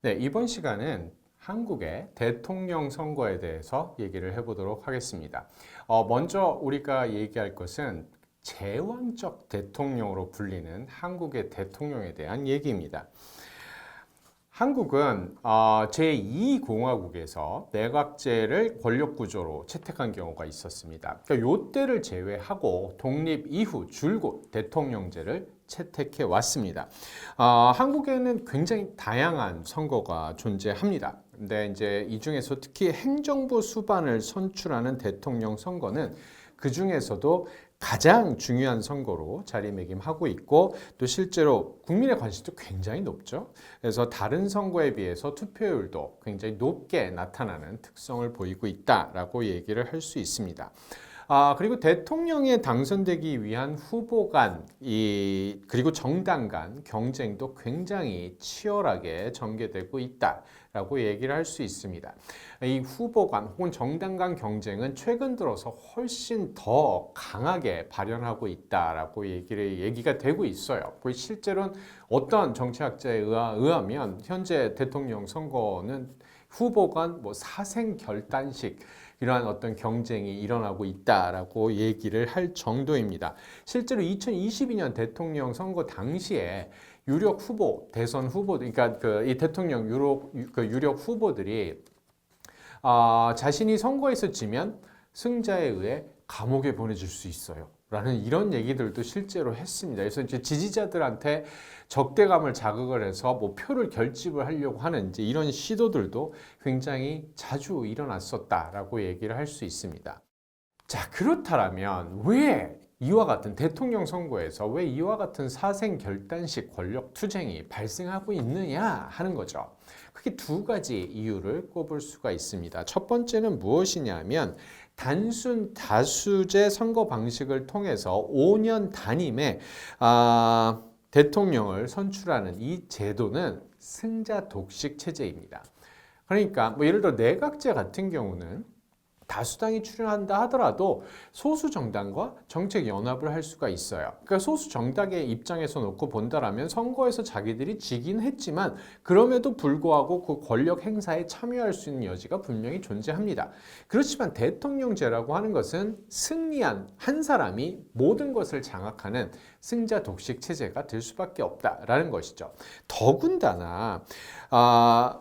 네, 이번 시간은 한국의 대통령 선거에 대해서 얘기를 해보도록 하겠습니다. 먼저 우리가 얘기할 것은 제왕적 대통령으로 불리는 한국의 대통령에 대한 얘기입니다. 한국은 제2공화국에서 내각제를 권력구조로 채택한 경우가 있었습니다. 그러니까 요때를 제외하고 독립 이후 줄곧 대통령제를 채택해 왔습니다. 한국에는 굉장히 다양한 선거가 존재합니다. 근데 이제 이 중에서 특히 행정부 수반을 선출하는 대통령 선거는 그 중에서도 가장 중요한 선거로 자리매김하고 있고 또 실제로 국민의 관심도 굉장히 높죠. 그래서 다른 선거에 비해서 투표율도 굉장히 높게 나타나는 특성을 보이고 있다라고 얘기를 할 수 있습니다. 그리고 대통령에 당선되기 위한 후보 간 그리고 정당 간 경쟁도 굉장히 치열하게 전개되고 있다라고 얘기를 할 수 있습니다. 이 후보 간 혹은 정당 간 경쟁은 최근 들어서 훨씬 더 강하게 발현하고 있다라고 얘기가 되고 있어요. 실제로는 어떤 정치학자에 의하면 현재 대통령 선거는 후보 간 사생 결단식 이러한 어떤 경쟁이 일어나고 있다라고 얘기를 할 정도입니다. 실제로 2022년 대통령 선거 당시에 유력 후보, 대선 후보들, 그러니까 이 대통령 유력 후보들이 자신이 선거에서 지면 승자에 의해 감옥에 보내질 수 있어요. 라는 이런 얘기들도 실제로 했습니다. 그래서 이제 지지자들한테 적대감을 자극을 해서 표를 결집을 하려고 하는 이제 이런 시도들도 굉장히 자주 일어났었다라고 얘기를 할 수 있습니다. 자, 그렇다면 왜 이와 같은 대통령 선거에서 왜 이와 같은 사생 결단식 권력 투쟁이 발생하고 있느냐 하는 거죠. 크게 두 가지 이유를 꼽을 수가 있습니다. 첫 번째는 무엇이냐면 단순 다수제 선거 방식을 통해서 5년 단임에 대통령을 선출하는 이 제도는 승자 독식 체제입니다. 그러니까 예를 들어 내각제 같은 경우는 다수당이 출연한다 하더라도 소수 정당과 정책 연합을 할 수가 있어요. 그러니까 소수 정당의 입장에서 놓고 본다라면 선거에서 자기들이 지긴 했지만 그럼에도 불구하고 그 권력 행사에 참여할 수 있는 여지가 분명히 존재합니다. 그렇지만 대통령제라고 하는 것은 승리한 한 사람이 모든 것을 장악하는 승자 독식 체제가 될 수밖에 없다라는 것이죠. 더군다나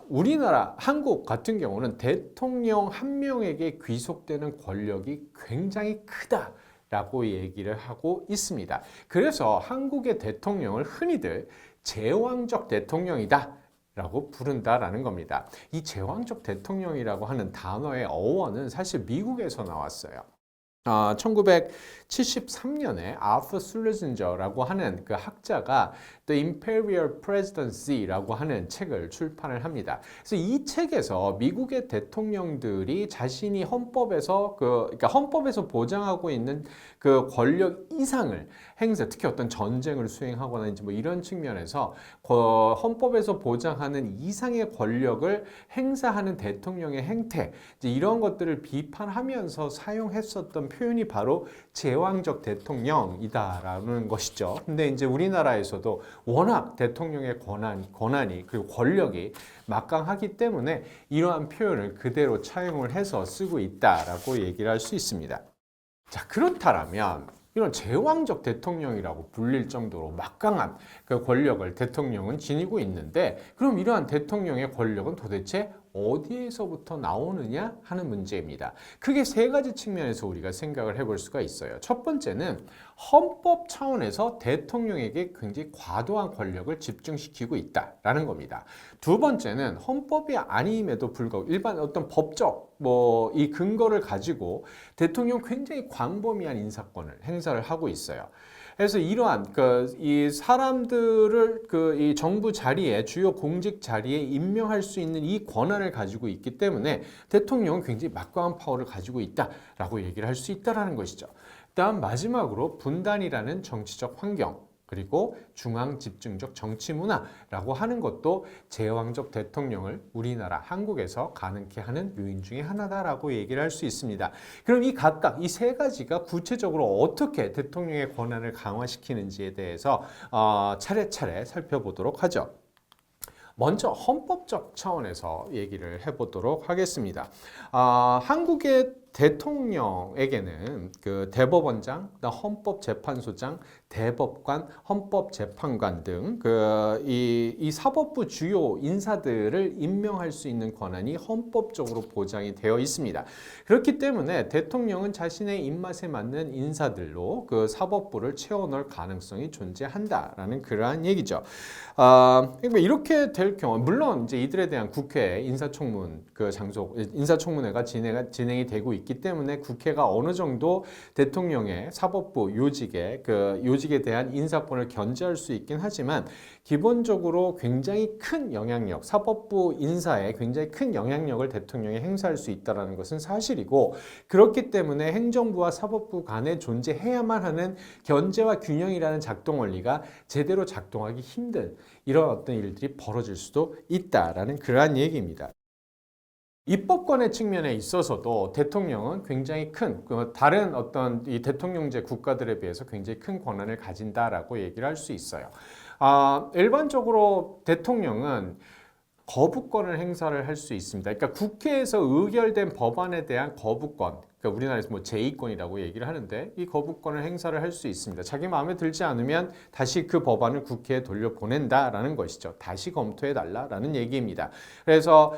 우리나라 한국 같은 경우는 대통령 한 명에게 귀속되는 권력이 굉장히 크다라고 얘기를 하고 있습니다. 그래서 한국의 대통령을 흔히들 제왕적 대통령이다 라고 부른다라는 겁니다. 이 제왕적 대통령이라고 하는 단어의 어원은 사실 미국에서 나왔어요. 1973년에 아서 슬레진저라고 하는 그 학자가 The Imperial Presidency라고 하는 책을 출판을 합니다. 그래서 이 책에서 미국의 대통령들이 자신이 그러니까 헌법에서 보장하고 있는 그 권력 이상을 행사, 특히 어떤 전쟁을 수행하거나 이런 측면에서 헌법에서 보장하는 이상의 권력을 행사하는 대통령의 행태, 이런 것들을 비판하면서 사용했었던 표현이 바로 제왕적 대통령이다라는 것이죠. 근데 이제 우리나라에서도 워낙 대통령의 권한이 그리고 권력이 막강하기 때문에 이러한 표현을 그대로 차용을 해서 쓰고 있다라고 얘기를 할 수 있습니다. 자, 그렇다면 이런 제왕적 대통령이라고 불릴 정도로 막강한 그 권력을 대통령은 지니고 있는데 그럼 이러한 대통령의 권력은 도대체 어디에서부터 나오느냐 하는 문제입니다. 크게 세 가지 측면에서 우리가 생각을 해볼 수가 있어요. 첫 번째는 헌법 차원에서 대통령에게 굉장히 과도한 권력을 집중시키고 있다라는 겁니다. 두 번째는 헌법이 아님에도 불구하고 일반 어떤 법적 이 근거를 가지고 대통령 굉장히 광범위한 인사권을 행사를 하고 있어요. 그래서 이러한 이 사람들을 이 정부 자리에 주요 공직 자리에 임명할 수 있는 이 권한을 가지고 있기 때문에 대통령은 굉장히 막강한 파워를 가지고 있다라고 얘기를 할 수 있다라는 것이죠. 다음 마지막으로 분단이라는 정치적 환경 그리고 중앙 집중적 정치 문화라고 하는 것도 제왕적 대통령을 우리나라 한국에서 가능케 하는 요인 중에 하나다라고 얘기를 할 수 있습니다. 그럼 이 각각 이 세 가지가 구체적으로 어떻게 대통령의 권한을 강화시키는지에 대해서 차례차례 살펴보도록 하죠. 먼저 헌법적 차원에서 얘기를 해보도록 하겠습니다. 한국의 대통령에게는 그 대법원장, 헌법재판소장, 대법관, 헌법재판관 등 이 사법부 주요 인사들을 임명할 수 있는 권한이 헌법적으로 보장이 되어 있습니다. 그렇기 때문에 대통령은 자신의 입맛에 맞는 인사들로 그 사법부를 채워넣을 가능성이 존재한다라는 그러한 얘기죠. 이렇게 될 경우, 물론 이제 이들에 대한 국회 인사청문 인사청문회가 진행이 되고 있기 때문에 국회가 어느 정도 대통령의 사법부 요직에 대한 인사권을 견제할 수 있긴 하지만 기본적으로 굉장히 큰 영향력, 사법부 인사에 굉장히 큰 영향력을 대통령이 행사할 수 있다는 것은 사실이고, 그렇기 때문에 행정부와 사법부 간에 존재해야만 하는 견제와 균형이라는 작동 원리가 제대로 작동하기 힘든 이런 어떤 일들이 벌어질 수도 있다라는 그러한 얘기입니다. 입법권의 측면에 있어서도 대통령은 굉장히 큰 다른 어떤 이 대통령제 국가들에 비해서 굉장히 큰 권한을 가진다라고 얘기를 할 수 있어요. 일반적으로 대통령은 거부권을 행사를 할 수 있습니다. 그러니까 국회에서 의결된 법안에 대한 거부권, 그러니까 우리나라에서 뭐 제2권이라고 얘기를 하는데 이 거부권을 행사를 할 수 있습니다. 자기 마음에 들지 않으면 다시 그 법안을 국회에 돌려보낸다라는 것이죠. 다시 검토해달라라는 얘기입니다. 그래서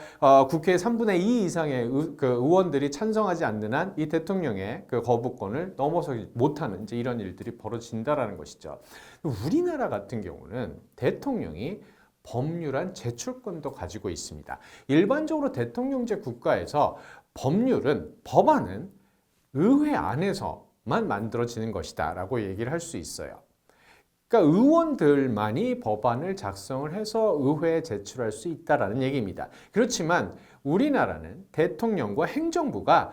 국회 3분의 2 이상의 의원들이 찬성하지 않는 한 이 대통령의 그 거부권을 넘어서지 못하는 이제 이런 일들이 벌어진다라는 것이죠. 우리나라 같은 경우는 대통령이 법률안 제출권도 가지고 있습니다. 일반적으로 대통령제 국가에서 법안은 의회 안에서만 만들어지는 것이다 라고 얘기를 할 수 있어요. 그러니까 의원들만이 법안을 작성을 해서 의회에 제출할 수 있다라는 얘기입니다. 그렇지만 우리나라는 대통령과 행정부가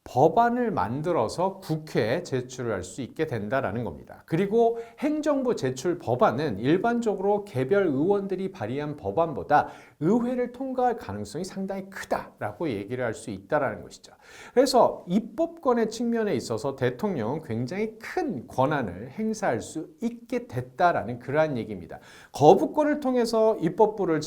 법안을 만들어서 국회에 제출을 할 수 있게 된다라는 겁니다. 그리고 행정부 제출 법안은 일반적으로 개별 의원들이 발의한 법안보다 의회를 통과할 가능성이 상당히 크다라고 얘기를 할 수 있다라는 것이죠. 그래서 입법권의 측면에 있어서 대통령은 굉장히 큰 권한을 행사할 수 있게 됐다라는 그러한 얘기입니다. 거부권을 통해서 입법부를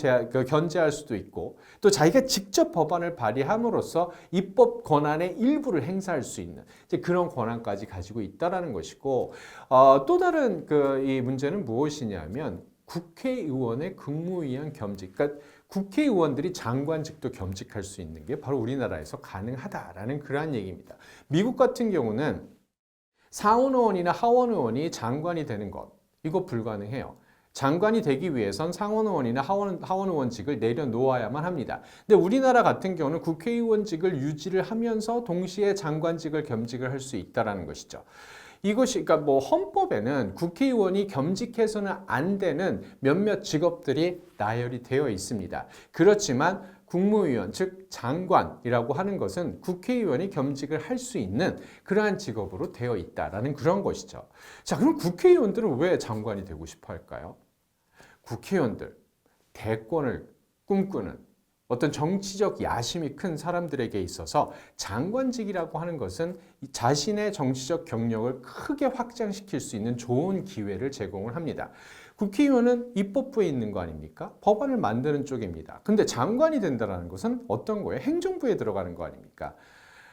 견제할 수도 있고, 또 자기가 직접 법안을 발의함으로써 입법 권한의 일부를 행사할 수 있는 이제 그런 권한까지 가지고 있다라는 것이고, 또 다른 이 문제는 무엇이냐면 국회의원의 국무위원 겸직, 그러니까 국회의원들이 장관직도 겸직할 수 있는 게 바로 우리나라에서 가능하다라는 그러한 얘기입니다. 미국 같은 경우는 상원의원이나 하원의원이 장관이 되는 것, 이거 불가능해요. 장관이 되기 위해선 상원의원이나 하원의원직을 내려놓아야만 합니다. 근데 우리나라 같은 경우는 국회의원직을 유지를 하면서 동시에 장관직을 겸직을 할 수 있다는 것이죠. 이것이 그러니까 뭐 헌법에는 국회의원이 겸직해서는 안 되는 몇몇 직업들이 나열이 되어 있습니다. 그렇지만 국무위원, 즉 장관이라고 하는 것은 국회의원이 겸직을 할 수 있는 그러한 직업으로 되어 있다라는 그런 것이죠. 자, 그럼 국회의원들은 왜 장관이 되고 싶어 할까요? 국회의원들, 대권을 꿈꾸는 어떤 정치적 야심이 큰 사람들에게 있어서 장관직이라고 하는 것은 자신의 정치적 경력을 크게 확장시킬 수 있는 좋은 기회를 제공을 합니다. 국회의원은 입법부에 있는 거 아닙니까? 법안을 만드는 쪽입니다. 근데 장관이 된다는 것은 어떤 거예요? 행정부에 들어가는 거 아닙니까?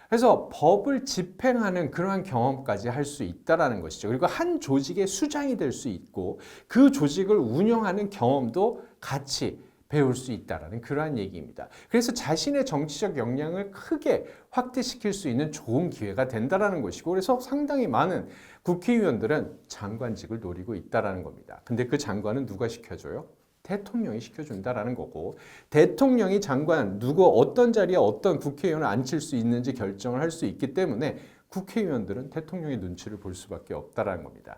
그래서 법을 집행하는 그러한 경험까지 할 수 있다는 것이죠. 그리고 한 조직의 수장이 될 수 있고 그 조직을 운영하는 경험도 같이 배울 수 있다는 그러한 얘기입니다. 그래서 자신의 정치적 역량을 크게 확대시킬 수 있는 좋은 기회가 된다는 것이고, 그래서 상당히 많은 국회의원들은 장관직을 노리고 있다는 겁니다. 근데 그 장관은 누가 시켜줘요? 대통령이 시켜준다라는 거고, 대통령이 장관 어떤 자리에 어떤 국회의원을 앉힐 수 있는지 결정을 할 수 있기 때문에 국회의원들은 대통령의 눈치를 볼 수밖에 없다라는 겁니다.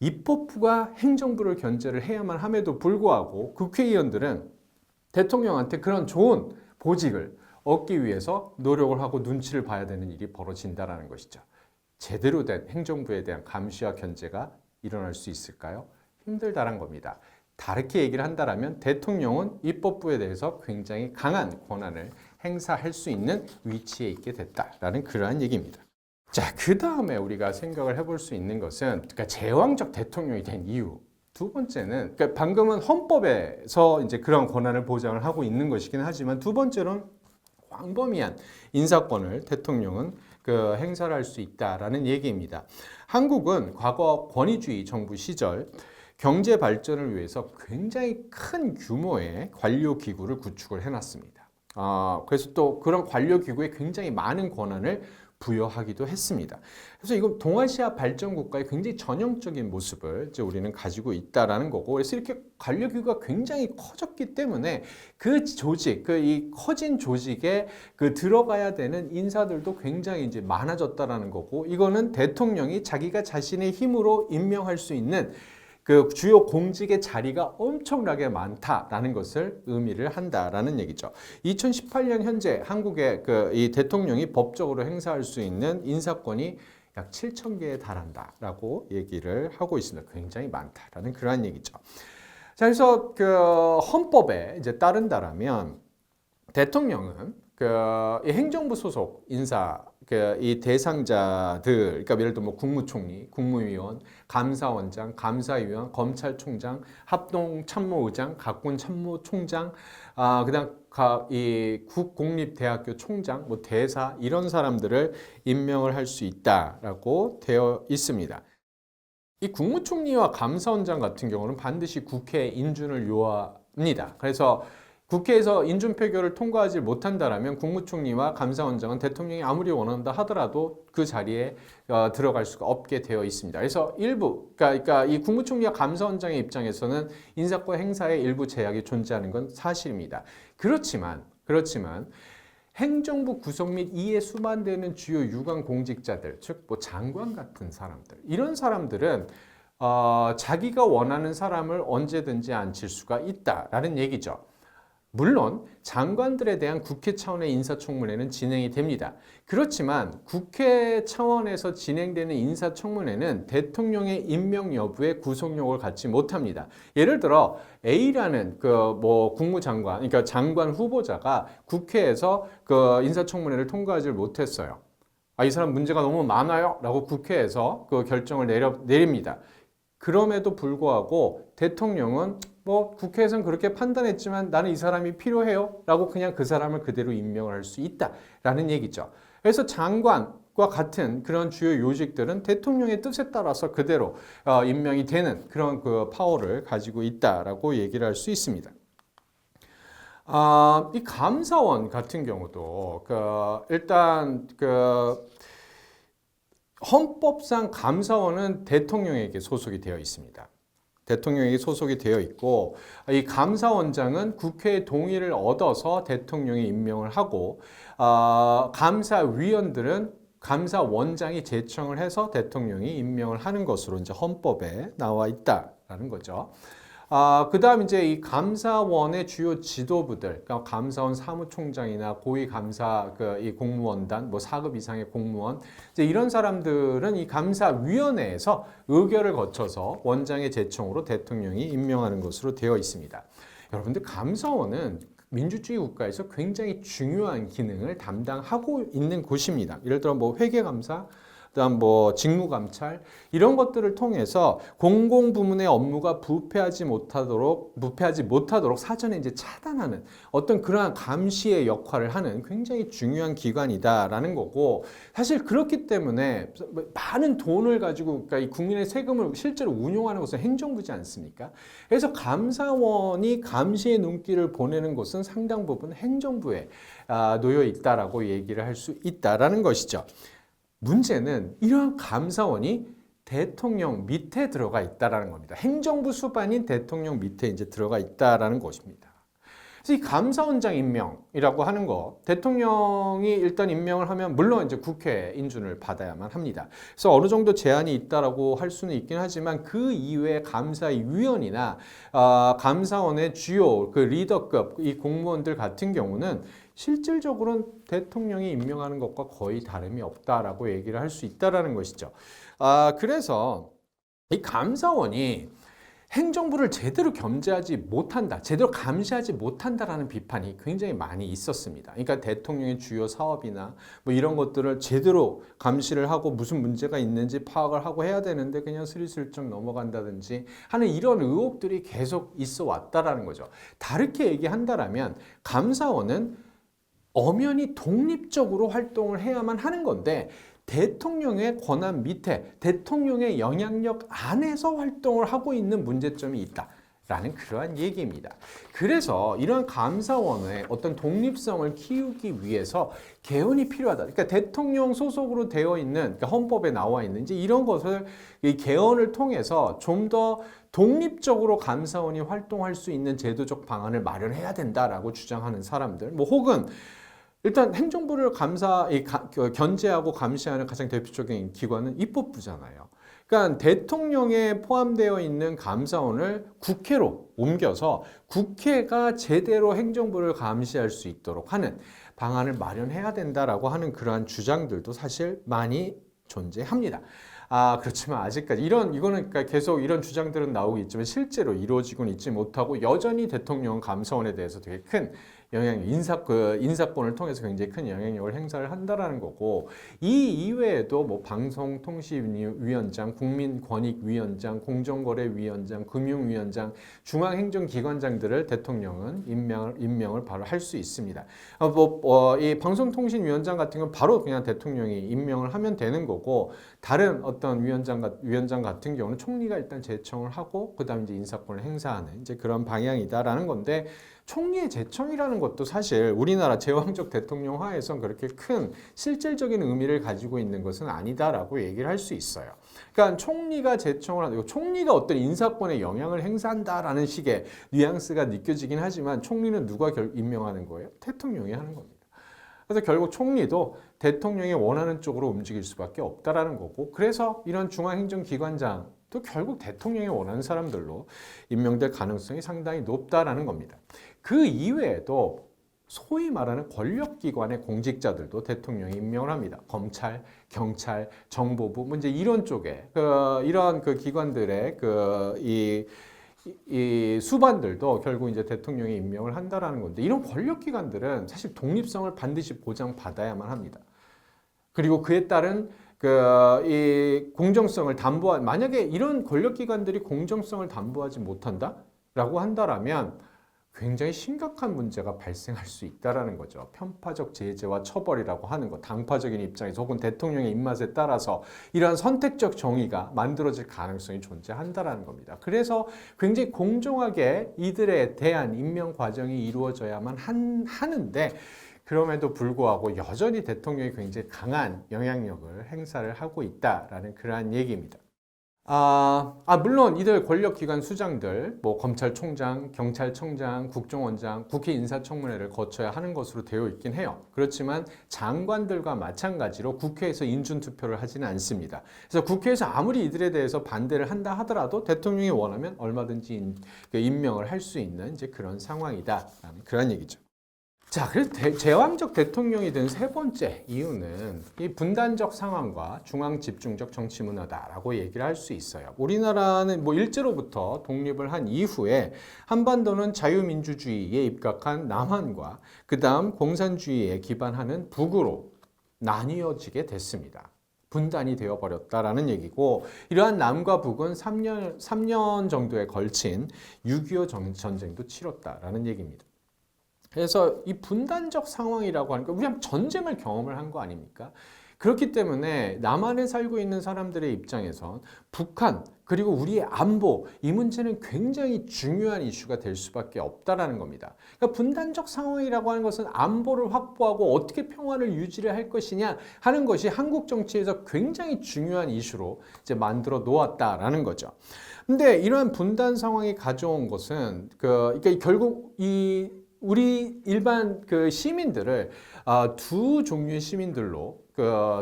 입법부가 행정부를 견제를 해야만 함에도 불구하고 국회의원들은 대통령한테 그런 좋은 보직을 얻기 위해서 노력을 하고 눈치를 봐야 되는 일이 벌어진다는 것이죠. 제대로 된 행정부에 대한 감시와 견제가 일어날 수 있을까요? 힘들다는 겁니다. 다르게 얘기를 한다면 대통령은 입법부에 대해서 굉장히 강한 권한을 행사할 수 있는 위치에 있게 됐다라는 그러한 얘기입니다. 자, 그 다음에 우리가 생각을 해볼 수 있는 것은 그러니까 제왕적 대통령이 된 이유, 두 번째는, 그러니까 방금은 헌법에서 이제 그런 권한을 보장을 하고 있는 것이긴 하지만 두 번째로는 광범위한 인사권을 대통령은 행사를 할 수 있다라는 얘기입니다. 한국은 과거 권위주의 정부 시절 경제 발전을 위해서 굉장히 큰 규모의 관료 기구를 구축을 해놨습니다. 그래서 또 그런 관료 기구에 굉장히 많은 권한을 부여하기도 했습니다. 그래서 이건 동아시아 발전 국가의 굉장히 전형적인 모습을 이제 우리는 가지고 있다라는 거고, 그래서 이렇게 관료 기구가 굉장히 커졌기 때문에 그 조직, 이 커진 조직에 들어가야 되는 인사들도 굉장히 이제 많아졌다라는 거고, 이거는 대통령이 자기가 자신의 힘으로 임명할 수 있는 주요 공직의 자리가 엄청나게 많다라는 것을 의미를 한다라는 얘기죠. 2018년 현재 한국의 이 대통령이 법적으로 행사할 수 있는 인사권이 약 7,000개에 달한다라고 얘기를 하고 있습니다. 굉장히 많다라는 그러한 얘기죠. 자, 그래서 헌법에 이제 따른다라면 대통령은 이 행정부 소속 인사 이 대상자들, 그러니까 예를 들어 뭐 국무총리, 국무위원, 감사원장, 감사위원, 검찰총장, 합동참모의장, 각군참모총장, 그다음 이 국공립대학교 총장, 뭐 대사 이런 사람들을 임명을 할 수 있다라고 되어 있습니다. 이 국무총리와 감사원장 같은 경우는 반드시 국회 인준을 요합니다. 그래서 국회에서 인준 표결을 통과하지 못한다라면 국무총리와 감사원장은 대통령이 아무리 원한다 하더라도 그 자리에 들어갈 수가 없게 되어 있습니다. 그래서 일부, 그러니까 이 국무총리와 감사원장의 입장에서는 인사권 행사에 일부 제약이 존재하는 건 사실입니다. 그렇지만 행정부 구성 및 이에 수반되는 주요 유관 공직자들, 즉 뭐 장관 같은 사람들, 이런 사람들은 자기가 원하는 사람을 언제든지 앉힐 수가 있다라는 얘기죠. 물론 장관들에 대한 국회 차원의 인사청문회는 진행이 됩니다. 그렇지만 국회 차원에서 진행되는 인사청문회는 대통령의 임명 여부에 구속력을 갖지 못합니다. 예를 들어 A라는 국무장관, 그러니까 장관 후보자가 국회에서 인사청문회를 통과하지 못했어요. 이 사람 문제가 너무 많아요 라고 국회에서 결정을 내립니다. 그럼에도 불구하고 대통령은 국회에서는 그렇게 판단했지만 나는 이 사람이 필요해요 라고 그냥 그 사람을 그대로 임명을 할 수 있다라는 얘기죠. 그래서 장관과 같은 그런 주요 요직들은 대통령의 뜻에 따라서 그대로 임명이 되는 그런 파워를 가지고 있다라고 얘기를 할 수 있습니다. 이 감사원 같은 경우도 일단 헌법상 감사원은 대통령에게 소속이 되어 있습니다. 대통령에게 소속이 되어 있고, 이 감사원장은 국회의 동의를 얻어서 대통령이 임명을 하고, 감사위원들은 감사원장이 제청을 해서 대통령이 임명을 하는 것으로 이제 헌법에 나와 있다라는 거죠. 그 다음 이제 이 감사원의 주요 지도부들, 그러니까 감사원 사무총장이나 고위감사 이 공무원단, 4급 이상의 공무원, 이제 이런 사람들은 이 감사위원회에서 의결을 거쳐서 원장의 제청으로 대통령이 임명하는 것으로 되어 있습니다. 여러분들 감사원은 민주주의 국가에서 굉장히 중요한 기능을 담당하고 있는 곳입니다. 예를 들어 회계감사, 그다음 직무감찰 이런 것들을 통해서 공공부문의 업무가 부패하지 못하도록 사전에 이제 차단하는 어떤 그러한 감시의 역할을 하는 굉장히 중요한 기관이다라는 거고, 사실 그렇기 때문에 많은 돈을 가지고 그러니까 이 국민의 세금을 실제로 운용하는 것은 행정부지 않습니까? 그래서 감사원이 감시의 눈길을 보내는 것은 상당 부분 행정부에 놓여 있다라고 얘기를 할 수 있다라는 것이죠. 문제는 이러한 감사원이 대통령 밑에 들어가 있다라는 겁니다. 행정부 수반인 대통령 밑에 이제 들어가 있다라는 것입니다. 그래서 이 감사원장 임명이라고 하는 거, 대통령이 일단 임명을 하면 물론 이제 국회 인준을 받아야만 합니다. 그래서 어느 정도 제한이 있다라고 할 수는 있긴 하지만 그 이외에 감사위원이나 감사원의 주요 리더급 이 공무원들 같은 경우는 실질적으로는 대통령이 임명하는 것과 거의 다름이 없다라고 얘기를 할 수 있다라는 것이죠. 그래서 이 감사원이 행정부를 제대로 겸제하지 못한다, 제대로 감시하지 못한다라는 비판이 굉장히 많이 있었습니다. 그러니까 대통령의 주요 사업이나 뭐 이런 것들을 제대로 감시를 하고 무슨 문제가 있는지 파악을 하고 해야 되는데 그냥 스리슬쩍 넘어간다든지 하는 이런 의혹들이 계속 있어 왔다라는 거죠. 다르게 얘기한다라면 감사원은 엄연히 독립적으로 활동을 해야만 하는 건데 대통령의 권한 밑에 대통령의 영향력 안에서 활동을 하고 있는 문제점이 있다라는 그러한 얘기입니다. 그래서 이러한 감사원의 어떤 독립성을 키우기 위해서 개헌이 필요하다. 그러니까 대통령 소속으로 되어 있는, 그러니까 헌법에 나와 있는지 이런 것을 이 개헌을 통해서 좀 더 독립적으로 감사원이 활동할 수 있는 제도적 방안을 마련해야 된다라고 주장하는 사람들, 뭐 혹은 일단 행정부를 견제하고 감시하는 가장 대표적인 기관은 입법부잖아요. 그러니까 대통령에 포함되어 있는 감사원을 국회로 옮겨서 국회가 제대로 행정부를 감시할 수 있도록 하는 방안을 마련해야 된다라고 하는 그러한 주장들도 사실 많이 존재합니다. 그렇지만 아직까지 이거는 그러니까 계속 이런 주장들은 나오고 있지만 실제로 이루어지고는 있지 못하고 여전히 대통령 감사원에 대해서 되게 큰 인사권을 통해서 굉장히 큰 영향력을 행사를 한다라는 거고, 이 이외에도 뭐 방송통신위원장, 국민권익위원장, 공정거래위원장, 금융위원장, 중앙행정기관장들을 대통령은 임명을 바로 할 수 있습니다. 이 방송통신위원장 같은 건 바로 그냥 대통령이 임명을 하면 되는 거고, 다른 어떤 위원장 같은 경우는 총리가 일단 제청을 하고 그다음 이제 인사권을 행사하는 이제 그런 방향이다라는 건데, 총리의 제청이라는 것도 사실 우리나라 제왕적 대통령 하에선 그렇게 큰 실질적인 의미를 가지고 있는 것은 아니다라고 얘기를 할 수 있어요. 그러니까 총리가 제청을 하고 총리가 어떤 인사권에 영향을 행사한다라는 식의 뉘앙스가 느껴지긴 하지만 총리는 누가 임명하는 거예요? 대통령이 하는 겁니다. 그래서 결국 총리도 대통령이 원하는 쪽으로 움직일 수밖에 없다라는 거고, 그래서 이런 중앙행정기관장 또 결국 대통령이 원하는 사람들로 임명될 가능성이 상당히 높다라는 겁니다. 그 이외에도 소위 말하는 권력기관의 공직자들도 대통령이 임명을 합니다. 검찰, 경찰, 정보부, 이제 이런 쪽에 이런 기관들의 이 수반들도 결국 이제 대통령이 임명을 한다라는 건데, 이런 권력기관들은 사실 독립성을 반드시 보장받아야만 합니다. 그리고 그에 따른 이 공정성을 만약에 이런 권력기관들이 공정성을 담보하지 못한다라고 한다라면 굉장히 심각한 문제가 발생할 수 있다라는 거죠. 편파적 제재와 처벌이라고 하는 것, 당파적인 입장에서 혹은 대통령의 입맛에 따라서 이러한 선택적 정의가 만들어질 가능성이 존재한다라는 겁니다. 그래서 굉장히 공정하게 이들에 대한 임명 과정이 이루어져야만 하는데, 그럼에도 불구하고 여전히 대통령이 굉장히 강한 영향력을 행사를 하고 있다라는 그러한 얘기입니다. 물론 이들 권력기관 수장들, 뭐 검찰총장, 경찰청장, 국정원장, 국회 인사청문회를 거쳐야 하는 것으로 되어 있긴 해요. 그렇지만 장관들과 마찬가지로 국회에서 인준투표를 하지는 않습니다. 그래서 국회에서 아무리 이들에 대해서 반대를 한다 하더라도 대통령이 원하면 얼마든지 임명을 할 수 있는 이제 그런 상황이다라는 그런 얘기죠. 자, 그래서 제왕적 대통령이 된 세 번째 이유는 이 분단적 상황과 중앙 집중적 정치 문화다라고 얘기를 할 수 있어요. 우리나라는 뭐 일제로부터 독립을 한 이후에 한반도는 자유민주주의에 입각한 남한과 그다음 공산주의에 기반하는 북으로 나뉘어지게 됐습니다. 분단이 되어버렸다라는 얘기고, 이러한 남과 북은 3년 정도에 걸친 6.25 전쟁도 치렀다라는 얘기입니다. 그래서 이 분단적 상황이라고 하니까 우리 전쟁을 경험을 한 거 아닙니까? 그렇기 때문에 남한에 살고 있는 사람들의 입장에선 북한 그리고 우리의 안보, 이 문제는 굉장히 중요한 이슈가 될 수밖에 없다라는 겁니다. 그러니까 분단적 상황이라고 하는 것은 안보를 확보하고 어떻게 평화를 유지를 할 것이냐 하는 것이 한국 정치에서 굉장히 중요한 이슈로 이제 만들어 놓았다라는 거죠. 근데 이러한 분단 상황이 가져온 것은 그러니까 결국 우리 일반 시민들을 두 종류의 시민들로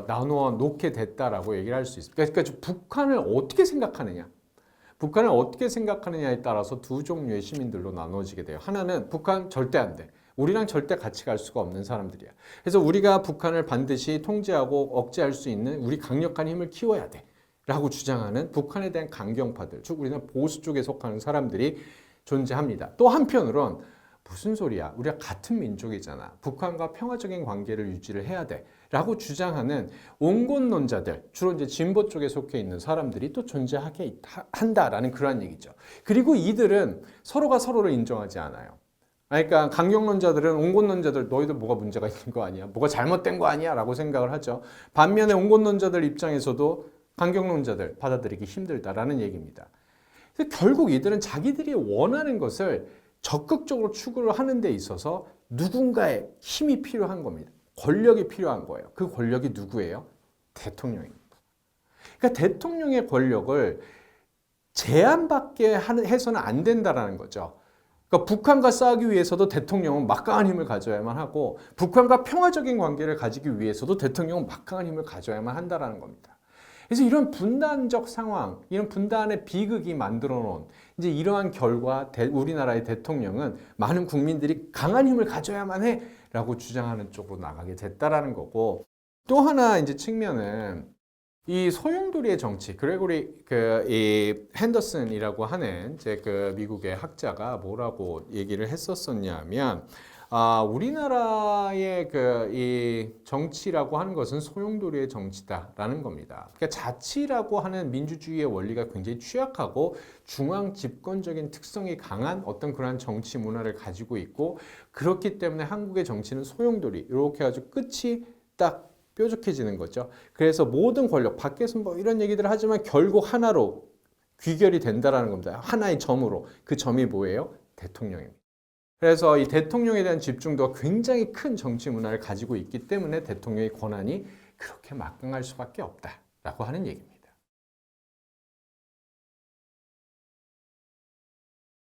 나누어 놓게 됐다라고 얘기를 할 수 있습니다. 그러니까 북한을 어떻게 생각하느냐, 북한을 어떻게 생각하느냐에 따라서 두 종류의 시민들로 나누어지게 돼요. 하나는 북한 절대 안 돼, 우리랑 절대 같이 갈 수가 없는 사람들이야. 그래서 우리가 북한을 반드시 통제하고 억제할 수 있는 우리 강력한 힘을 키워야 돼 라고 주장하는 북한에 대한 강경파들, 즉 우리는 보수 쪽에 속하는 사람들이 존재합니다. 또 한편으론 무슨 소리야? 우리가 같은 민족이잖아. 북한과 평화적인 관계를 유지를 해야 돼. 라고 주장하는 온건론자들, 주로 이제 진보 쪽에 속해 있는 사람들이 또 존재하게 한다라는 그러한 얘기죠. 그리고 이들은 서로가 서로를 인정하지 않아요. 그러니까 강경론자들은 온건론자들 너희들 뭐가 문제가 있는 거 아니야? 뭐가 잘못된 거 아니야? 라고 생각을 하죠. 반면에 온건론자들 입장에서도 강경론자들 받아들이기 힘들다라는 얘기입니다. 결국 이들은 자기들이 원하는 것을 적극적으로 추구를 하는 데 있어서 누군가의 힘이 필요한 겁니다. 권력이 필요한 거예요. 그 권력이 누구예요? 대통령입니다. 그러니까 대통령의 권력을 제한받게 해서는 안 된다라는 거죠. 그러니까 북한과 싸우기 위해서도 대통령은 막강한 힘을 가져야만 하고 북한과 평화적인 관계를 가지기 위해서도 대통령은 막강한 힘을 가져야만 한다라는 겁니다. 그래서 이런 분단적 상황, 이런 분단의 비극이 만들어 놓은 이제 이러한 결과 우리나라의 대통령은 많은 국민들이 강한 힘을 가져야만 해라고 주장하는 쪽으로 나가게 됐다라는 거고, 또 하나 이제 측면은 이 소용돌이의 정치, 그레고리 이 핸더슨이라고 하는 이제 그 미국의 학자가 뭐라고 얘기를 했었었냐면, 우리나라의 이 정치라고 하는 것은 소용돌이의 정치다라는 겁니다. 그러니까 자치라고 하는 민주주의의 원리가 굉장히 취약하고 중앙 집권적인 특성이 강한 어떤 그러한 정치 문화를 가지고 있고, 그렇기 때문에 한국의 정치는 소용돌이, 이렇게 아주 끝이 딱 뾰족해지는 거죠. 그래서 모든 권력, 밖에서 뭐 이런 얘기들을 하지만 결국 하나로 귀결이 된다라는 겁니다. 하나의 점으로. 그 점이 뭐예요? 대통령입니다. 그래서 이 대통령에 대한 집중도가 굉장히 큰 정치 문화를 가지고 있기 때문에 대통령의 권한이 그렇게 막강할 수밖에 없다라고 하는 얘기입니다.